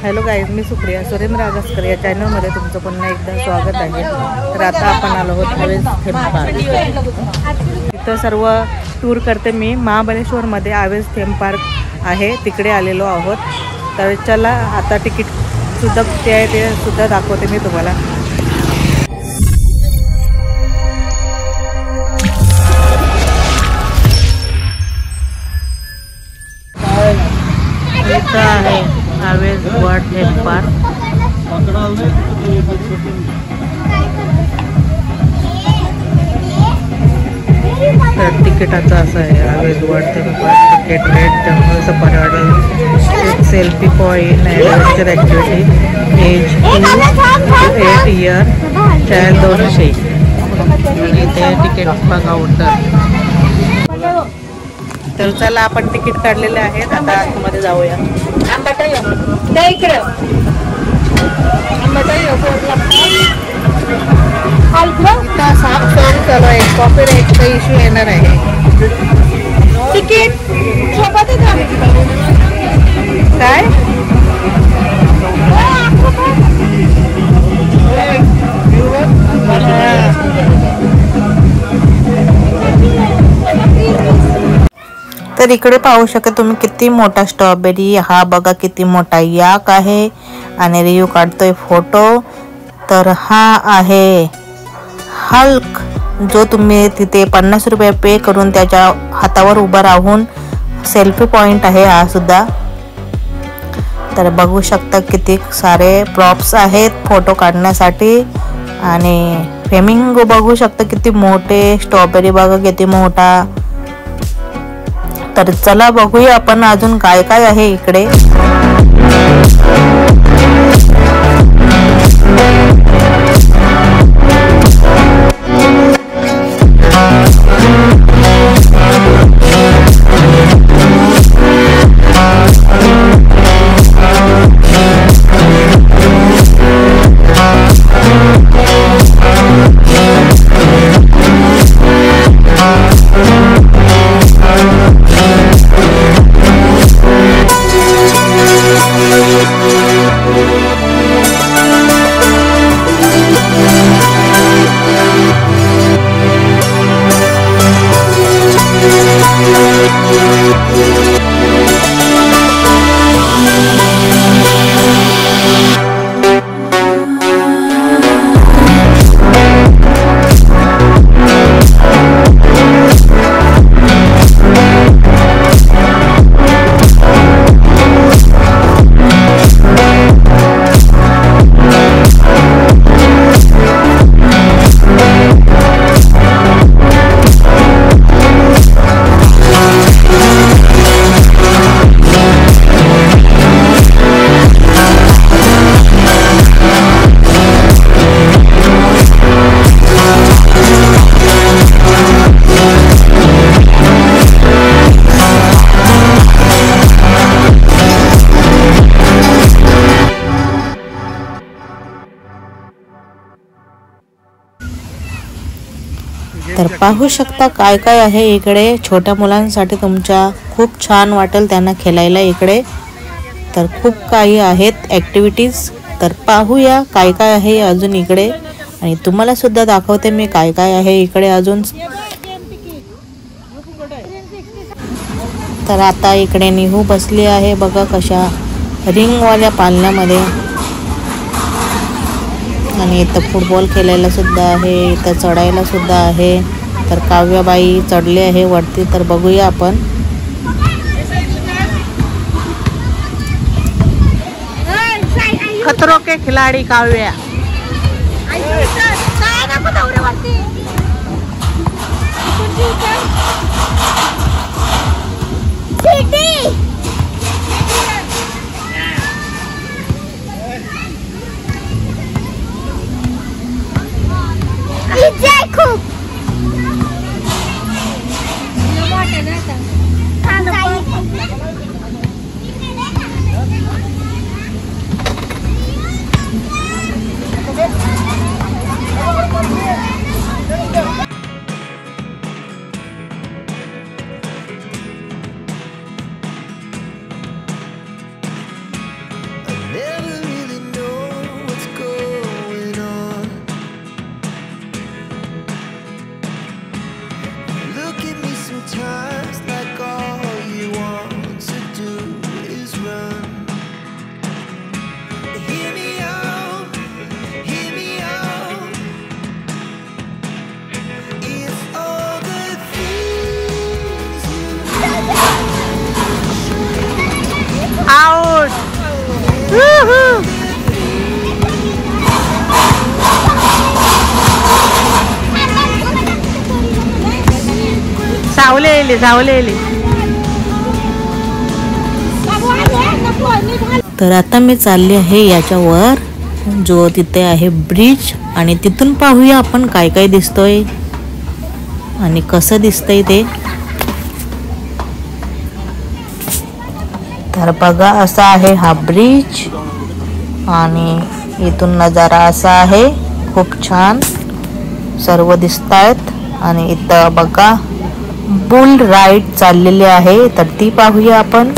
Hello guys, मी सुप्रिया सुरेंद्र आगसकर या चॅनलमध्ये तुमचं पुन्हा एकदा स्वागत आहे। तर आता आपण आलो आहोत हावेज थीम पार्क। इथं सर्व टूर करते मी। महाबळेश्वरमध्ये हावेज थीम पार्क आहे, तिकडे आलेलो आहोत। तर चला आता तिकीट सुद्धा किती आहे ते सुद्धा दाखवते मी तुम्हाला। इथं आहे हावेज वर्ल्ड थीम पार्क। तर तिकिटाचं असं आहे हावेज world theme park. Ticket rate jungle safari order, selfie point, adventure activity, age 2 to 8 year, child 200। इथे तिकीट काउंटर। तर चला आपण तिकीट काढलेले आहेत, आता आतमध्ये जाऊया। इथं साफ सफाई चालू आहे, कॉपीराइटचा इश्यू येणार आहे। तिकीट काय तर इकडे पाहू शकता तुम्ही किती मोठा स्ट्रॉबेरी। हा बघा किती मोठा याक आहे आणि रिव्ह्यू काढतोय फोटो। तर हा आहे हल्क, जो तुम्ही तिथे 50 रुपये पे करून त्याच्या हातावर उभा राहून सेल्फी पॉइंट आहे हा सुद्धा। तर बघू शकता किती सारे प्रॉप्स आहेत फोटो काढण्यासाठी। आणि फ्लेमिंगो बघू शकता किती मोठे, स्ट्रॉबेरी बघा किती मोठा। तर चला बघूया आपण अजून काय काय आहे इकडे। तर पाहू शकता काय काय आहे इकडे। छोट्या मुलांसाठी तुमच्या खूप छान वाटेल त्यांना खेळायला इकडे। तर खूप काही आहेत ॲक्टिव्हिटीज। तर पाहूया काय काय आहे अजून इकडे, आणि तुम्हाला सुद्धा दाखवते मी काय काय आहे इकडे अजून। तर आता इकडे निहू बसली आहे बघा कशा रिंगवाल्या पालण्यामध्ये। आणि इथं फुटबॉल खेळायला सुद्धा आहे, इथं चढायला सुद्धा आहे। तर काव्याबाई चढले आहे वरती, तर बघूया आपण। खतरों के खिलाड़ी काव्या। सावलेली सावलेली. तर आता मी चालली आहे याच्यावर, जो तिथे आहे ब्रिज, आणि तिथून पाहूया आपण काय काय दिसतोय आणि कसं दिसतंय ते. तर बघा, असा आहे हा ब्रिज आणि इथून नजारा असा आहे. खूप छान सर्व दिसत आहेत. आणि इथं बघा बुल राईड चाललेली आहे, तर ती पाहूया आपण.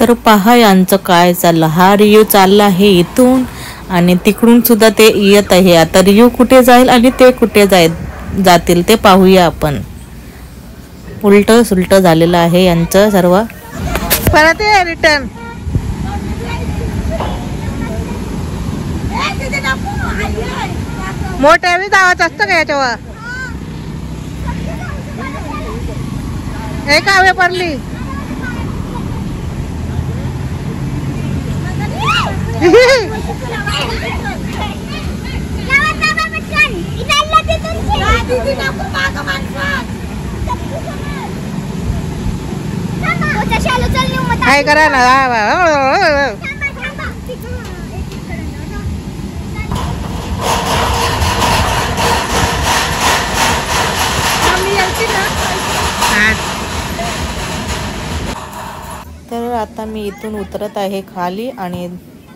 तर पहा यांचं काय चाललं. हा रियू चालला आहे इथून आणि तिकडून सुद्धा ते येत आहे. आता रियू कुठे जाईल आणि ते कुठे जातील ते पाहूया आपण. उलट सुलट झालेलं आहे यांचं सर्व. परत रिटर्न. मोठ्या जावाच असतं का याच्यावर? हे कावे पडली. काय करा ना. तर आता मी इथून उतरत आहे खाली आणि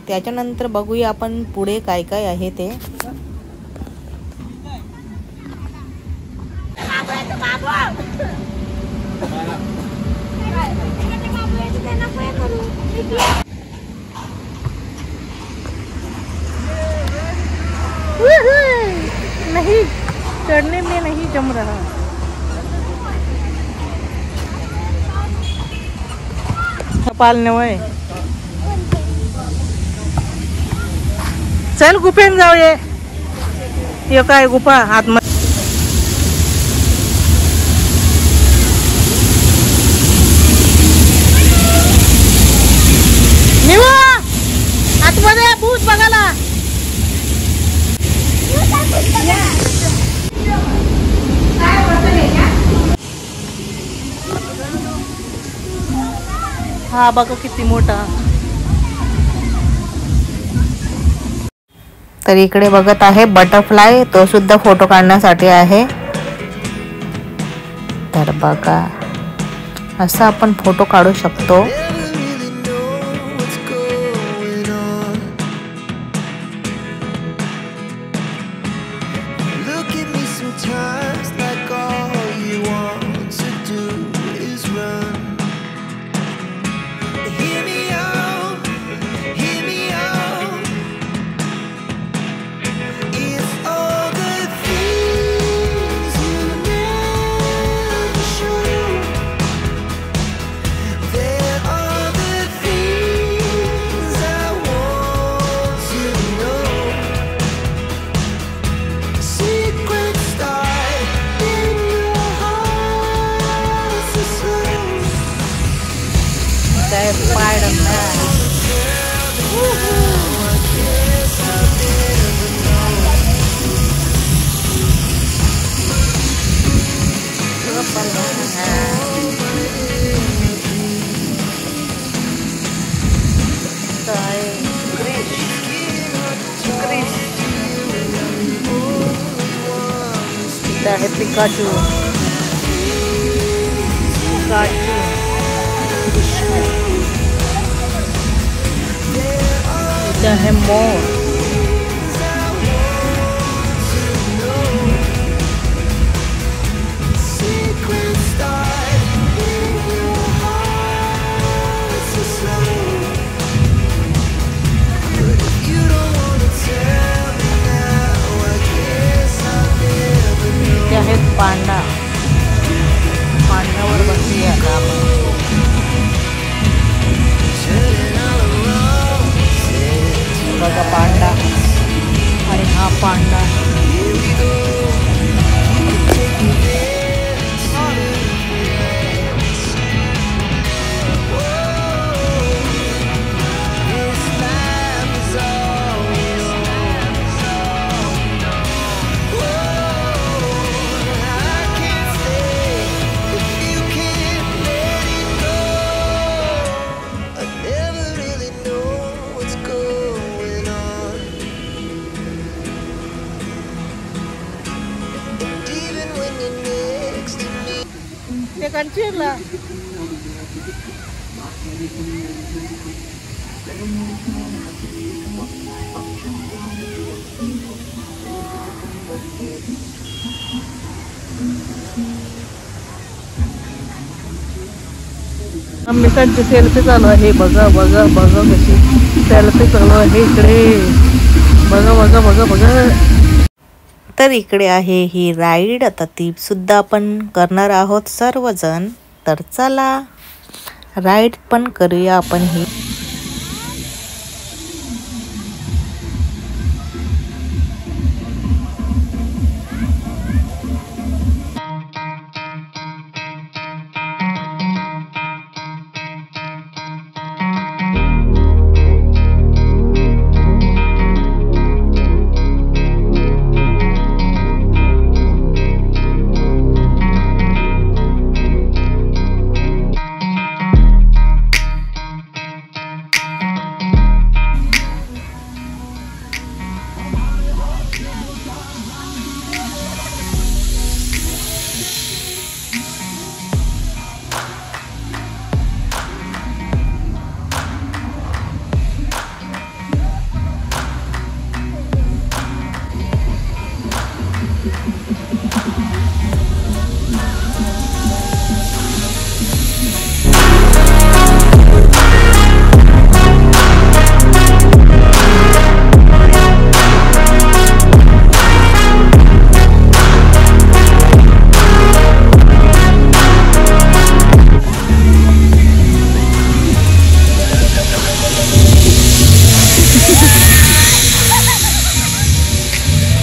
त्याच्यानंतर बघूया आपण पुढे काय काय आहे ते. नहीं चढ़ने में नहीं जम रहा. पालने वय. चल गुफेन जाऊया. हे काय गुफा आतमध्ये. आतमध्ये भूत बघायला. हा बघा किती मोठा. तर इकडे बघत आहे बटरफ्लाय, तो सुद्धा फोटो काढण्यासाठी आहे. तर बघा असा आपण फोटो काढू शकतो. है पिकाचू, इधर है मोर, कांचीला मित्रांची सेल्फी चालू आहे. बघा बघा बघा कशी सेल्फी चालू आहे इकडे. बघा बघा बघा बघा. तर इकडे आहे ही राईड. आता ती सुद्धा आपण करणार आहोत सर्वजण. तर चला राईड पण करूया आपण ही.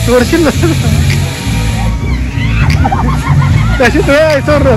सोडशील ना कशी तुला सोड.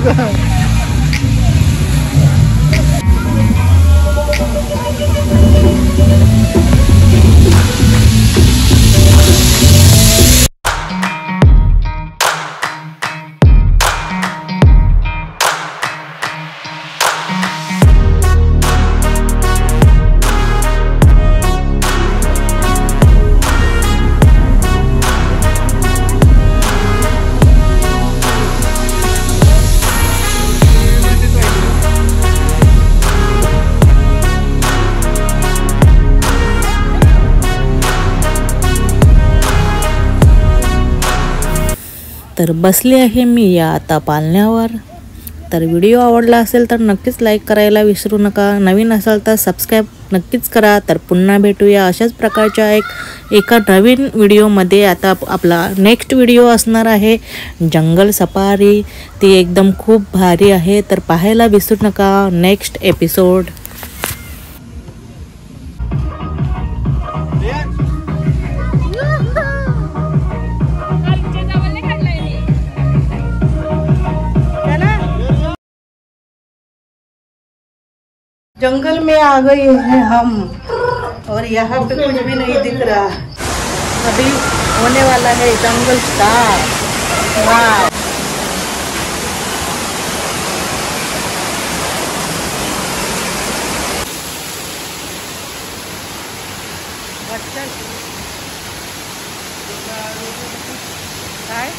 तर बसले आहे मी या आता पालण्यावर. तर व्हिडिओ आवडला असेल तर नक्कीच लाईक करायला विसरू नका. नवीन असाल तर सबस्क्राईब नक्कीच करा. तर पुन्हा भेटूया अशाच प्रकारच्या एका नवीन व्हिडिओमध्ये. आता आपला नेक्स्ट व्हिडिओ असणार आहे जंगल सफारी. ती एकदम खूप भारी आहे. तर पाहायला विसरू नका नेक्स्ट एपिसोड. जंगल में आ गए हैं हम और यहाँ पे कुछ भी नहीं दिख रहा. अभी होने वाला है जंगल स्टार्ट. वाह काय